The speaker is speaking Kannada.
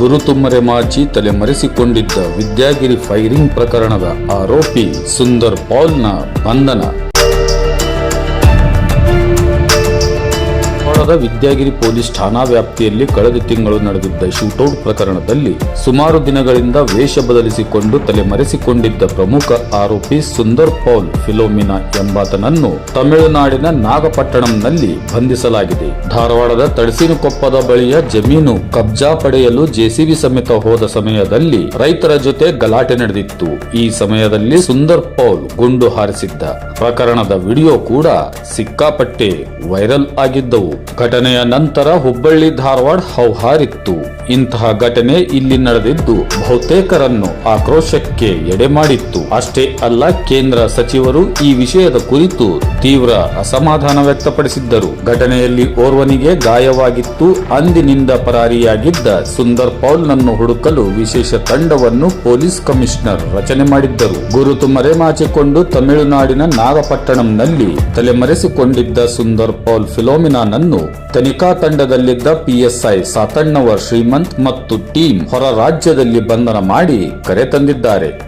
ಗುರುತು ಮರೆಮಾಚಿ ತಲೆಮರೆಸಿಕೊಂಡಿದ್ದ ವಿದ್ಯಾಗಿರಿ ಫೈರಿಂಗ್ ಪ್ರಕರಣದ ಆರೋಪಿ ಸುಂದರ್ ಪಾಲ್ನ ಬಂಧನ. ವಿದ್ಯಾಗಿರಿ ಪೊಲೀಸ್ ಠಾಣಾ ವ್ಯಾಪ್ತಿಯಲ್ಲಿ ಕಳೆದ ತಿಂಗಳು ನಡೆದಿದ್ದ ಶೂಟೌಟ್ ಪ್ರಕರಣದಲ್ಲಿ ಸುಮಾರು ದಿನಗಳಿಂದ ವೇಷ ಬದಲಿಸಿಕೊಂಡು ತಲೆಮರೆಸಿಕೊಂಡಿದ್ದ ಪ್ರಮುಖ ಆರೋಪಿ ಸುಂದರ್ ಪೌಲ್ ಫಿಲೋಮಿನಾ ಎಂಬಾತನನ್ನು ತಮಿಳುನಾಡಿನ ನಾಗಪಟ್ಟಣಂನಲ್ಲಿ ಬಂಧಿಸಲಾಗಿದೆ. ಧಾರವಾಡದ ತಡಸಿನಕೊಪ್ಪದ ಬಳಿಯ ಜಮೀನು ಕಬ್ಜಾ ಪಡೆಯಲು ಜೆಸಿಬಿ ಸಮೇತ ಹೋದ ಸಮಯದಲ್ಲಿ ರೈತರ ಜೊತೆ ಗಲಾಟೆ ನಡೆದಿತ್ತು. ಈ ಸಮಯದಲ್ಲಿ ಸುಂದರ್ ಪೌಲ್ ಗುಂಡು ಹಾರಿಸಿದ್ದ ಪ್ರಕರಣದ ವಿಡಿಯೋ ಕೂಡ ಸಿಕ್ಕಾಪಟ್ಟೆ ವೈರಲ್ ಆಗಿದ್ದವು. ಘಟನೆಯ ನಂತರ ಹುಬ್ಬಳ್ಳಿ ಧಾರವಾಡ ಹೌಹಾರಿತ್ತು. ಇಂತಹ ಘಟನೆ ಇಲ್ಲಿ ನಡೆದಿದ್ದು ಬಹುತೇಕರನ್ನು ಆಕ್ರೋಶಕ್ಕೆ ಎಡೆ ಮಾಡಿತ್ತು. ಅಷ್ಟೇ ಅಲ್ಲ, ಕೇಂದ್ರ ಸಚಿವರು ಈ ವಿಷಯದ ಕುರಿತು ತೀವ್ರ ಅಸಮಾಧಾನ ವ್ಯಕ್ತಪಡಿಸಿದ್ದರು. ಘಟನೆಯಲ್ಲಿ ಓರ್ವನಿಗೆ ಗಾಯವಾಗಿತ್ತು. ಅಂದಿನಿಂದ ಪರಾರಿಯಾಗಿದ್ದ ಸುಂದರ್ ಪೌಲ್ ನನ್ನು ಹುಡುಕಲು ವಿಶೇಷ ತಂಡವನ್ನು ಪೊಲೀಸ್ ಕಮಿಷನರ್ ರಚನೆ ಮಾಡಿದ್ದರು. ಗುರುತು ಮರೆಮಾಚಿಕೊಂಡು ತಮಿಳುನಾಡಿನ ನಾಗಪಟ್ಟಣಂನಲ್ಲಿ ತಲೆಮರೆಸಿಕೊಂಡಿದ್ದ ಸುಂದರ್ ಪೌಲ್ ಫಿಲೋಮಿನಾನನ್ನು ತನಿಖಾ ತಂಡದಲ್ಲಿದ್ದ ಪಿಎಸ್ಐ ಸಾತಣ್ಣವರ್ ಶ್ರೀಮಂತ್ ಮತ್ತು ಟೀಮ್ ಹೊರ ರಾಜ್ಯದಲ್ಲಿ ಬಂಧನ ಮಾಡಿ ಕರೆತಂದಿದ್ದಾರೆ.